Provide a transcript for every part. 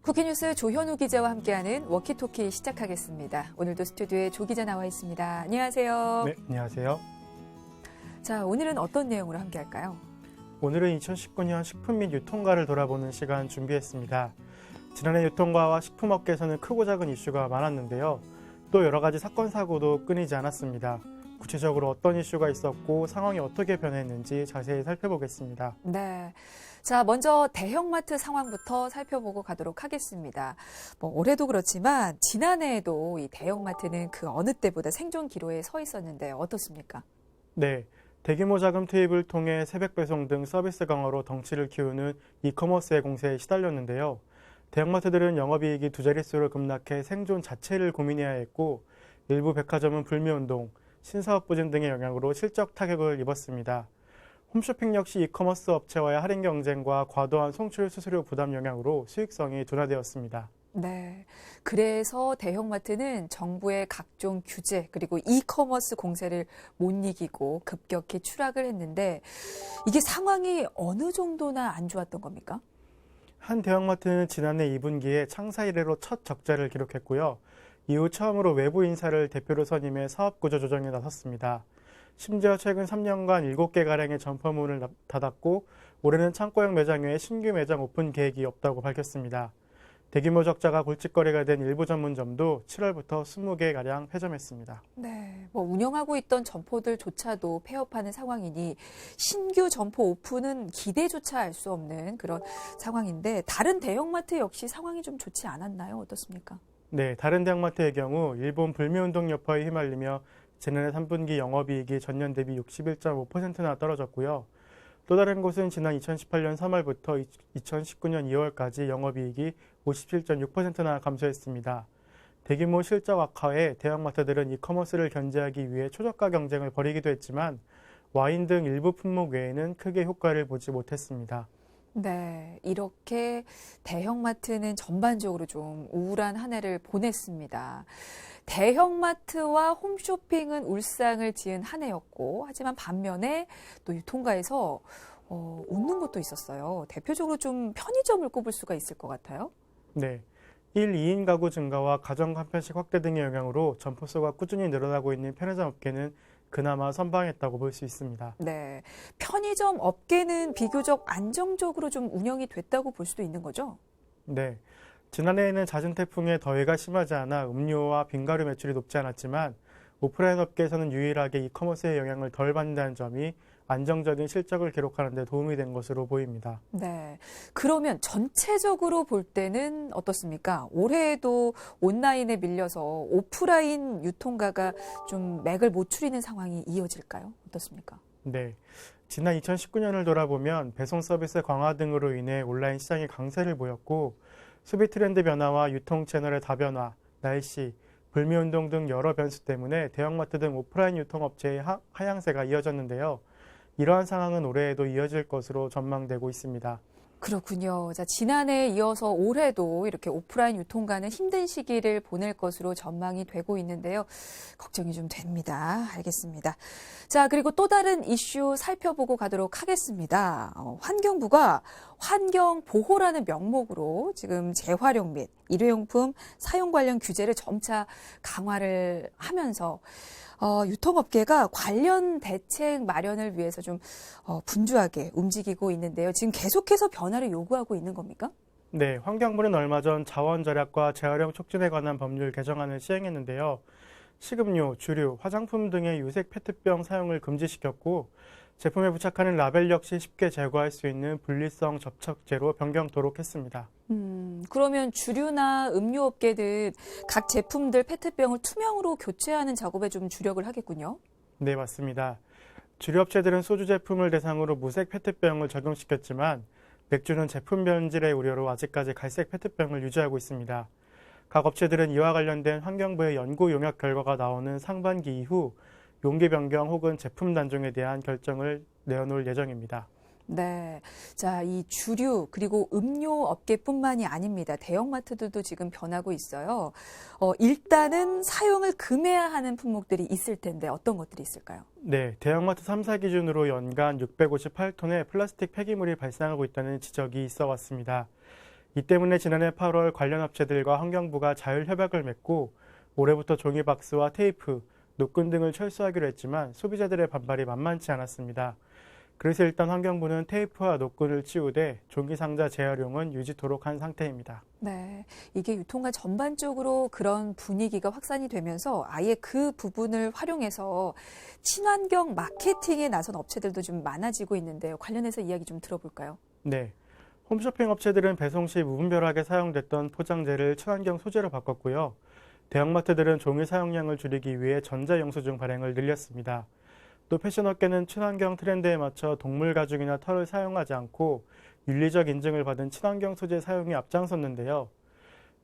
쿠키뉴스 조현우 기자와 함께하는 워키토키 시작하겠습니다. 오늘도 스튜디오에 조 기자 나와 있습니다. 안녕하세요. 네, 안녕하세요. 자, 오늘은 어떤 내용으로 함께할까요? 오늘은 2019년 식품 및 유통가를 돌아보는 시간 준비했습니다. 지난해 유통가와 식품업계에서는 크고 작은 이슈가 많았는데요. 또 여러 가지 사건, 사고도 끊이지 않았습니다. 구체적으로 어떤 이슈가 있었고 상황이 어떻게 변했는지 자세히 살펴보겠습니다. 네. 자, 먼저 대형마트 상황부터 살펴보고 가도록 하겠습니다. 올해도 그렇지만 지난해에도 이 대형마트는 그 어느 때보다 생존 기로에 서 있었는데요. 어떻습니까? 네. 대규모 자금 투입을 통해 새벽 배송 등 서비스 강화로 덩치를 키우는 이커머스의 공세에 시달렸는데요. 대형마트들은 영업이익이 두 자릿수로 급락해 생존 자체를 고민해야 했고 일부 백화점은 불매운동, 신사업 부진 등의 영향으로 실적 타격을 입었습니다. 홈쇼핑 역시 이커머스 업체와의 할인 경쟁과 과도한 송출 수수료 부담 영향으로 수익성이 둔화되었습니다. 네. 그래서 대형마트는 정부의 각종 규제 그리고 이커머스 공세를 못 이기고 급격히 추락을 했는데 이게 상황이 어느 정도나 안 좋았던 겁니까? 한 대형마트는 지난해 2분기에 창사 이래로 첫 적자를 기록했고요. 이후 처음으로 외부 인사를 대표로 선임해 사업 구조 조정에 나섰습니다. 심지어 최근 3년간 7개가량의 점포문을 닫았고 올해는 창고형 매장 외에 신규 매장 오픈 계획이 없다고 밝혔습니다. 대규모 적자가 골칫거리가 된 일부 전문점도 7월부터 20개가량 폐점했습니다. 네, 운영하고 있던 점포들조차도 폐업하는 상황이니 신규 점포 오픈은 기대조차 할 수 없는 그런 상황인데 다른 대형마트 역시 상황이 좀 좋지 않았나요? 어떻습니까? 네, 다른 대형마트의 경우 일본 불매운동 여파에 휘말리며 지난해 3분기 영업이익이 전년 대비 61.5%나 떨어졌고요. 또 다른 곳은 지난 2018년 3월부터 2019년 2월까지 영업이익이 57.6%나 감소했습니다. 대규모 실적 악화에 대형마트들은 이커머스를 견제하기 위해 초저가 경쟁을 벌이기도 했지만 와인 등 일부 품목 외에는 크게 효과를 보지 못했습니다. 네, 이렇게 대형마트는 전반적으로 좀 우울한 한 해를 보냈습니다. 대형마트와 홈쇼핑은 울상을 지은 한 해였고 하지만 반면에 또 유통가에서 웃는 것도 있었어요. 대표적으로 좀 편의점을 꼽을 수가 있을 것 같아요. 네, 1, 2인 가구 증가와 가정 간편식 확대 등의 영향으로 점포 수가 꾸준히 늘어나고 있는 편의점 업계는 그나마 선방했다고 볼 수 있습니다. 네, 편의점 업계는 비교적 안정적으로 좀 운영이 됐다고 볼 수도 있는 거죠? 네, 지난해에는 잦은 태풍에 더위가 심하지 않아 음료와 빙가루 매출이 높지 않았지만 오프라인 업계에서는 유일하게 이커머스의 영향을 덜 받는다는 점이 안정적인 실적을 기록하는 데 도움이 된 것으로 보입니다. 네. 그러면 전체적으로 볼 때는 어떻습니까? 올해에도 온라인에 밀려서 오프라인 유통가가 좀 맥을 못 추리는 상황이 이어질까요? 어떻습니까? 네. 지난 2019년을 돌아보면 배송 서비스 강화 등으로 인해 온라인 시장이 강세를 보였고 소비 트렌드 변화와 유통 채널의 다변화, 날씨, 불매운동 등 여러 변수 때문에 대형마트 등 오프라인 유통업체의 하향세가 이어졌는데요. 이러한 상황은 올해에도 이어질 것으로 전망되고 있습니다. 그렇군요. 자, 지난해에 이어서 올해도 이렇게 오프라인 유통가는 힘든 시기를 보낼 것으로 전망이 되고 있는데요. 걱정이 좀 됩니다. 알겠습니다. 자, 그리고 또 다른 이슈 살펴보고 가도록 하겠습니다. 환경부가 환경보호라는 명목으로 지금 재활용 및 일회용품 사용 관련 규제를 점차 강화를 하면서 유통업계가 관련 대책 마련을 위해서 좀 분주하게 움직이고 있는데요. 지금 계속해서 변화를 요구하고 있는 겁니까? 네, 환경부는 얼마 전 자원 절약과 재활용 촉진에 관한 법률 개정안을 시행했는데요. 식음료, 주류, 화장품 등의 유색 페트병 사용을 금지시켰고 제품에 부착하는 라벨 역시 쉽게 제거할 수 있는 분리성 접착제로 변경토록 했습니다. 그러면 주류나 음료업계들 각 제품들 페트병을 투명으로 교체하는 작업에 좀 주력을 하겠군요. 네, 맞습니다. 주류업체들은 소주 제품을 대상으로 무색 페트병을 적용시켰지만 맥주는 제품 변질의 우려로 아직까지 갈색 페트병을 유지하고 있습니다. 각 업체들은 이와 관련된 환경부의 연구 용역 결과가 나오는 상반기 이후 용기 변경 혹은 제품 단종에 대한 결정을 내어놓을 예정입니다. 네. 자, 이 주류 그리고 음료 업계뿐만이 아닙니다. 대형마트들도 지금 변하고 있어요. 일단은 사용을 금해야 하는 품목들이 있을 텐데 어떤 것들이 있을까요? 네, 대형마트 3사 기준으로 연간 658톤의 플라스틱 폐기물이 발생하고 있다는 지적이 있어 왔습니다. 이 때문에 지난해 8월 관련 업체들과 환경부가 자율협약을 맺고 올해부터 종이박스와 테이프, 노끈 등을 철수하기로 했지만 소비자들의 반발이 만만치 않았습니다. 그래서 일단 환경부는 테이프와 노끈을 치우되 종이상자 재활용은 유지토록 한 상태입니다. 네, 이게 유통관 전반적으로 그런 분위기가 확산이 되면서 아예 그 부분을 활용해서 친환경 마케팅에 나선 업체들도 좀 많아지고 있는데요. 관련해서 이야기 좀 들어볼까요? 네. 홈쇼핑 업체들은 배송 시 무분별하게 사용됐던 포장재를 친환경 소재로 바꿨고요. 대형마트들은 종이 사용량을 줄이기 위해 전자영수증 발행을 늘렸습니다. 또 패션업계는 친환경 트렌드에 맞춰 동물 가죽이나 털을 사용하지 않고 윤리적 인증을 받은 친환경 소재 사용에 앞장섰는데요.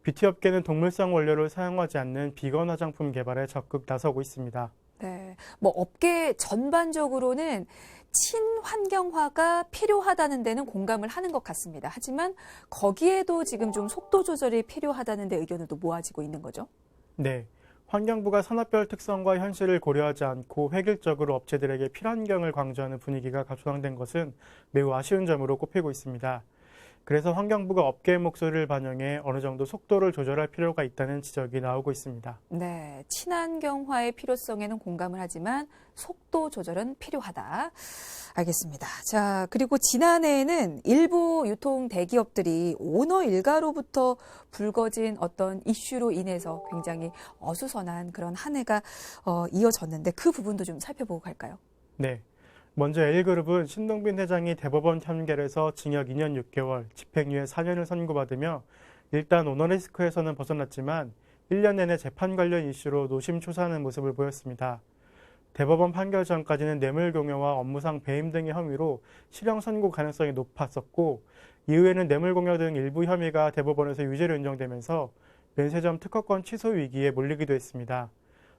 뷰티업계는 동물성 원료를 사용하지 않는 비건 화장품 개발에 적극 나서고 있습니다. 네, 뭐 업계 전반적으로는 친환경화가 필요하다는 데는 공감을 하는 것 같습니다. 하지만 거기에도 지금 좀 속도 조절이 필요하다는 데 의견을 또 모아지고 있는 거죠. 네. 환경부가 산업별 특성과 현실을 고려하지 않고 획일적으로 업체들에게 필환경을 강조하는 분위기가 조성된 것은 매우 아쉬운 점으로 꼽히고 있습니다. 그래서 환경부가 업계의 목소리를 반영해 어느 정도 속도를 조절할 필요가 있다는 지적이 나오고 있습니다. 네, 친환경화의 필요성에는 공감을 하지만 속도 조절은 필요하다. 알겠습니다. 자, 그리고 지난해에는 일부 유통 대기업들이 오너 일가로부터 불거진 어떤 이슈로 인해서 굉장히 어수선한 그런 한 해가 이어졌는데 그 부분도 좀 살펴보고 갈까요? 네. 먼저 L그룹은 신동빈 회장이 대법원 판결에서 징역 2년 6개월, 집행유예 4년을 선고받으며 일단 오너리스크에서는 벗어났지만 1년 내내 재판 관련 이슈로 노심초사하는 모습을 보였습니다. 대법원 판결 전까지는 뇌물공여와 업무상 배임 등의 혐의로 실형 선고 가능성이 높았었고 이후에는 뇌물공여 등 일부 혐의가 대법원에서 유죄로 인정되면서 면세점 특허권 취소 위기에 몰리기도 했습니다.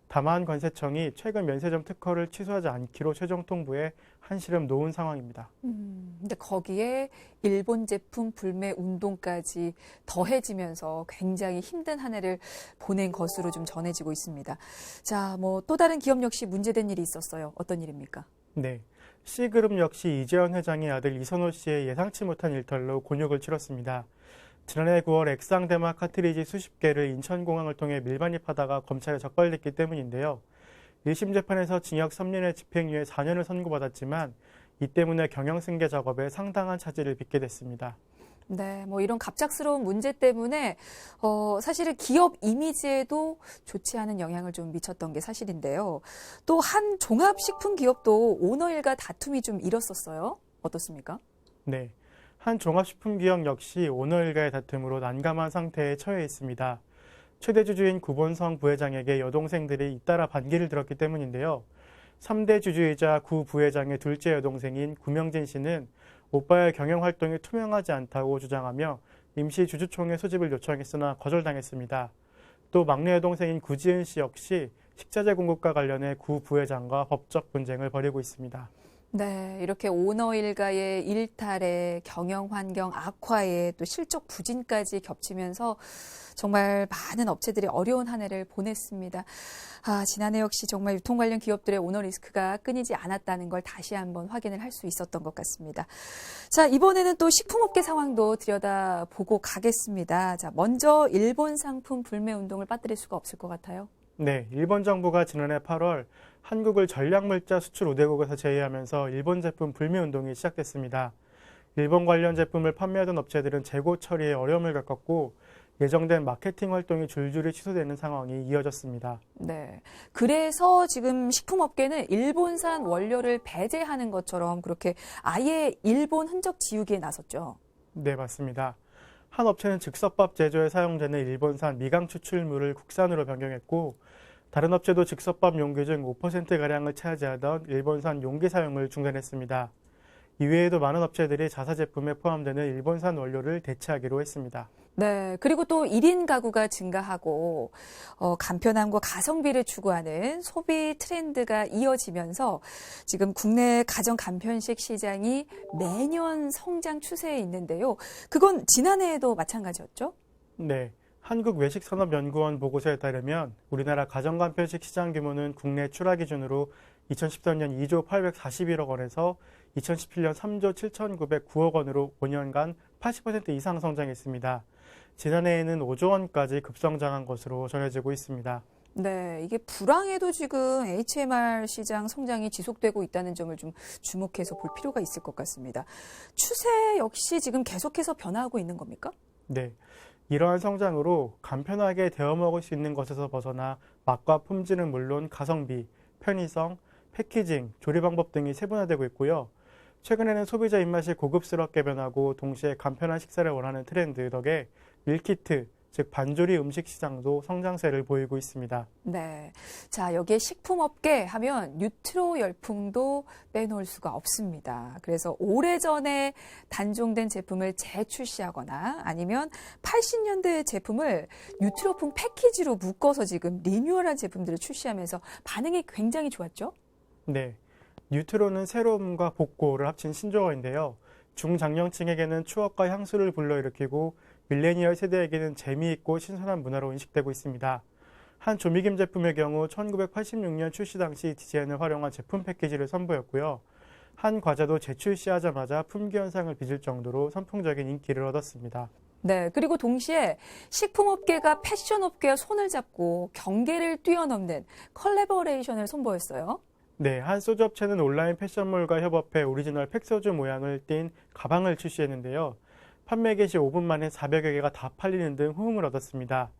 다만 관세청이 최근 면세점 특허를 취소하지 않기로 최종 통보에 한시름 놓은 상황입니다. 근데 거기에 일본 제품 불매 운동까지 더해지면서 굉장히 힘든 한 해를 보낸 것으로 좀 전해지고 있습니다. 자, 뭐 또 다른 기업 역시 문제된 일이 있었어요. 어떤 일입니까? 네. C그룹 역시 이재현 회장의 아들 이선호 씨의 예상치 못한 일탈로 곤욕을 치렀습니다. 지난해 9월 액상대마 카트리지 수십 개를 인천공항을 통해 밀반입하다가 검찰에 적발됐기 때문인데요. 1심 재판에서 징역 3년에 집행유예 4년을 선고받았지만 이 때문에 경영승계 작업에 상당한 차질을 빚게 됐습니다. 네, 뭐 이런 갑작스러운 문제 때문에 사실은 기업 이미지에도 좋지 않은 영향을 좀 미쳤던 게 사실인데요. 또 한 종합식품 기업도 오너 일가 다툼이 좀 일었었어요. 어떻습니까? 네. 한 종합식품기업 역시 오너 일가의 다툼으로 난감한 상태에 처해 있습니다. 최대 주주인 구본성 부회장에게 여동생들이 잇따라 반기를 들었기 때문인데요. 3대 주주이자 구 부회장의 둘째 여동생인 구명진 씨는 오빠의 경영 활동이 투명하지 않다고 주장하며 임시 주주총회 소집을 요청했으나 거절당했습니다. 또 막내 여동생인 구지은 씨 역시 식자재 공급과 관련해 구 부회장과 법적 분쟁을 벌이고 있습니다. 네, 이렇게 오너 일가의 일탈에 경영 환경 악화에 또 실적 부진까지 겹치면서 정말 많은 업체들이 어려운 한 해를 보냈습니다. 지난해 역시 정말 유통 관련 기업들의 오너 리스크가 끊이지 않았다는 걸 다시 한번 확인을 할 수 있었던 것 같습니다. 자, 이번에는 또 식품업계 상황도 들여다보고 가겠습니다. 자, 먼저 일본 상품 불매 운동을 빠뜨릴 수가 없을 것 같아요. 네, 일본 정부가 지난해 8월 한국을 전략물자 수출 우대국에서 제외하면서 일본 제품 불매 운동이 시작됐습니다. 일본 관련 제품을 판매하던 업체들은 재고 처리에 어려움을 겪었고 예정된 마케팅 활동이 줄줄이 취소되는 상황이 이어졌습니다. 네. 그래서 지금 식품업계는 일본산 원료를 배제하는 것처럼 그렇게 아예 일본 흔적 지우기에 나섰죠. 네, 맞습니다. 한 업체는 즉석밥 제조에 사용되는 일본산 미강 추출물을 국산으로 변경했고 다른 업체도 즉석밥 용기 중 5%가량을 차지하던 일본산 용기 사용을 중단했습니다. 이외에도 많은 업체들이 자사 제품에 포함되는 일본산 원료를 대체하기로 했습니다. 네. 그리고 또 1인 가구가 증가하고 간편함과 가성비를 추구하는 소비 트렌드가 이어지면서 지금 국내 가정 간편식 시장이 매년 성장 추세에 있는데요. 그건 지난해에도 마찬가지였죠? 네. 한국외식산업연구원 보고서에 따르면 우리나라 가정간편식 시장 규모는 국내 출하 기준으로 2013년 2조 841억 원에서 2017년 3조 7,909억 원으로 5년간 80% 이상 성장했습니다. 지난해에는 5조 원까지 급성장한 것으로 전해지고 있습니다. 네, 이게 불황에도 지금 HMR 시장 성장이 지속되고 있다는 점을 좀 주목해서 볼 필요가 있을 것 같습니다. 추세 역시 지금 계속해서 변화하고 있는 겁니까? 네, 이러한 성장으로 간편하게 데워 먹을 수 있는 것에서 벗어나 맛과 품질은 물론 가성비, 편의성, 패키징, 조리 방법 등이 세분화되고 있고요. 최근에는 소비자 입맛이 고급스럽게 변하고 동시에 간편한 식사를 원하는 트렌드 덕에 밀키트, 즉 반조리 음식 시장도 성장세를 보이고 있습니다. 네. 자, 여기에 식품업계 하면 뉴트로 열풍도 빼놓을 수가 없습니다. 그래서 오래전에 단종된 제품을 재출시하거나 아니면 80년대 제품을 뉴트로풍 패키지로 묶어서 지금 리뉴얼한 제품들을 출시하면서 반응이 굉장히 좋았죠? 네, 뉴트로는 새로움과 복고를 합친 신조어인데요. 중장년층에게는 추억과 향수를 불러일으키고 밀레니얼 세대에게는 재미있고 신선한 문화로 인식되고 있습니다. 한 조미김 제품의 경우 1986년 출시 당시 디자인을 활용한 제품 패키지를 선보였고요. 한 과자도 재출시하자마자 품귀 현상을 빚을 정도로 선풍적인 인기를 얻었습니다. 네. 그리고 동시에 식품업계가 패션업계와 손을 잡고 경계를 뛰어넘는 컬래버레이션을 선보였어요. 네, 한 소주 업체는 온라인 패션몰과 협업해 오리지널 팩소주 모양을 띤 가방을 출시했는데요. 판매 개시 5분 만에 400여 개가 다 팔리는 등 호응을 얻었습니다.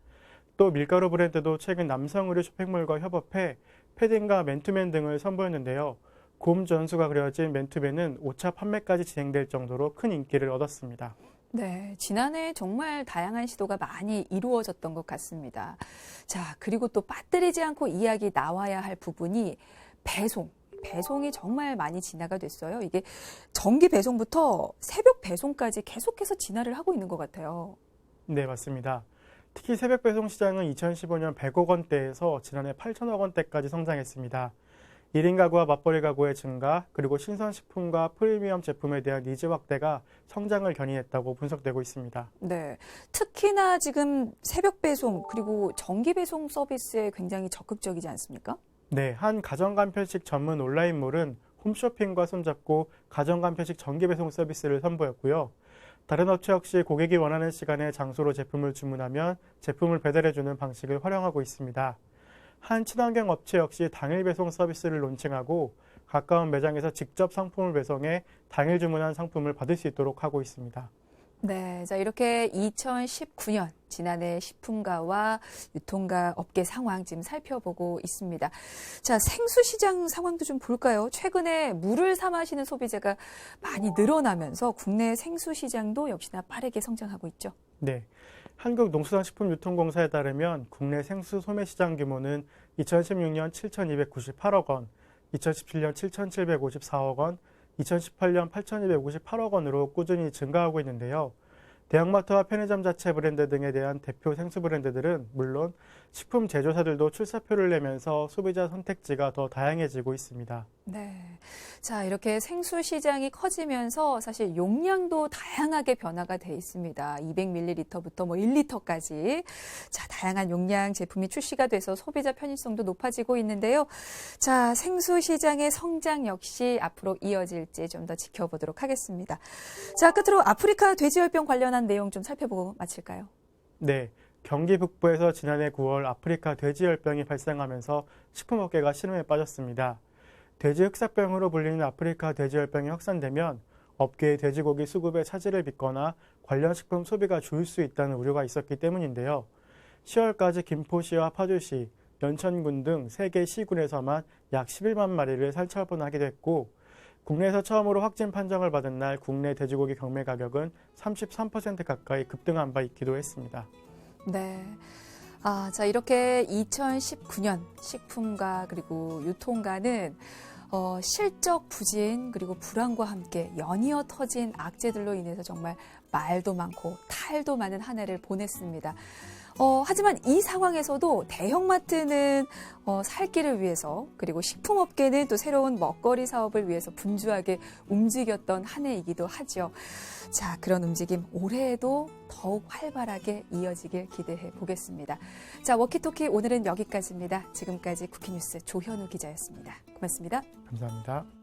또 밀가루 브랜드도 최근 남성 의류 쇼핑몰과 협업해 패딩과 맨투맨 등을 선보였는데요. 곰 전수가 그려진 맨투맨은 5차 판매까지 진행될 정도로 큰 인기를 얻었습니다. 네, 지난해 정말 다양한 시도가 많이 이루어졌던 것 같습니다. 자, 그리고 또 빠뜨리지 않고 이야기 나와야 할 부분이 배송이 정말 많이 진화가 됐어요. 이게 정기 배송부터 새벽 배송까지 계속해서 진화를 하고 있는 것 같아요. 네, 맞습니다. 특히 새벽 배송 시장은 2015년 100억 원대에서 지난해 8천억 원대까지 성장했습니다. 1인 가구와 맞벌이 가구의 증가, 그리고 신선식품과 프리미엄 제품에 대한 니즈 확대가 성장을 견인했다고 분석되고 있습니다. 네, 특히나 지금 새벽 배송 그리고 정기 배송 서비스에 굉장히 적극적이지 않습니까? 네, 한 가정간편식 전문 온라인몰은 홈쇼핑과 손잡고 가정간편식 정기배송 서비스를 선보였고요. 다른 업체 역시 고객이 원하는 시간에 장소로 제품을 주문하면 제품을 배달해주는 방식을 활용하고 있습니다. 한 친환경 업체 역시 당일 배송 서비스를 론칭하고 가까운 매장에서 직접 상품을 배송해 당일 주문한 상품을 받을 수 있도록 하고 있습니다. 네, 자 이렇게 2019년 지난해 식품가와 유통가 업계 상황 지금 살펴보고 있습니다. 자, 생수 시장 상황도 좀 볼까요? 최근에 물을 사 마시는 소비자가 많이 늘어나면서 국내 생수 시장도 역시나 빠르게 성장하고 있죠. 네, 한국농수산식품유통공사에 따르면 국내 생수 소매 시장 규모는 2016년 7,298억 원, 2017년 7,754억 원, 2018년 8,258억 원으로 꾸준히 증가하고 있는데요. 대형마트와 편의점 자체 브랜드 등에 대한 대표 생수 브랜드들은 물론 식품 제조사들도 출사표를 내면서 소비자 선택지가 더 다양해지고 있습니다. 네. 자, 이렇게 생수 시장이 커지면서 사실 용량도 다양하게 변화가 돼 있습니다. 200ml부터 1리터까지. 자, 다양한 용량 제품이 출시가 돼서 소비자 편의성도 높아지고 있는데요. 자, 생수 시장의 성장 역시 앞으로 이어질지 좀 더 지켜보도록 하겠습니다. 자, 끝으로 아프리카 돼지열병 관련한 내용 좀 살펴보고 마칠까요? 네. 경기 북부에서 지난해 9월 아프리카 돼지열병이 발생하면서 식품업계가 신호에 빠졌습니다. 돼지 흑사병으로 불리는 아프리카 돼지열병이 확산되면 업계의 돼지고기 수급에 차질을 빚거나 관련 식품 소비가 줄을 수 있다는 우려가 있었기 때문인데요. 10월까지 김포시와 파주시, 연천군 등 3개 시군에서만 약 11만 마리를 살처분하기도 했고 국내에서 처음으로 확진 판정을 받은 날 국내 돼지고기 경매 가격은 33% 가까이 급등한 바 있기도 했습니다. 네. 자, 이렇게 2019년 식품가 그리고 유통가는 실적 부진 그리고 불황과 함께 연이어 터진 악재들로 인해서 정말 말도 많고 탈도 많은 한 해를 보냈습니다. 하지만 이 상황에서도 대형마트는 살 길을 위해서 그리고 식품업계는 또 새로운 먹거리 사업을 위해서 분주하게 움직였던 한 해이기도 하죠. 자, 그런 움직임 올해에도 더욱 활발하게 이어지길 기대해 보겠습니다. 자, 워키토키 오늘은 여기까지입니다. 지금까지 쿠키뉴스 조현우 기자였습니다. 고맙습니다. 감사합니다.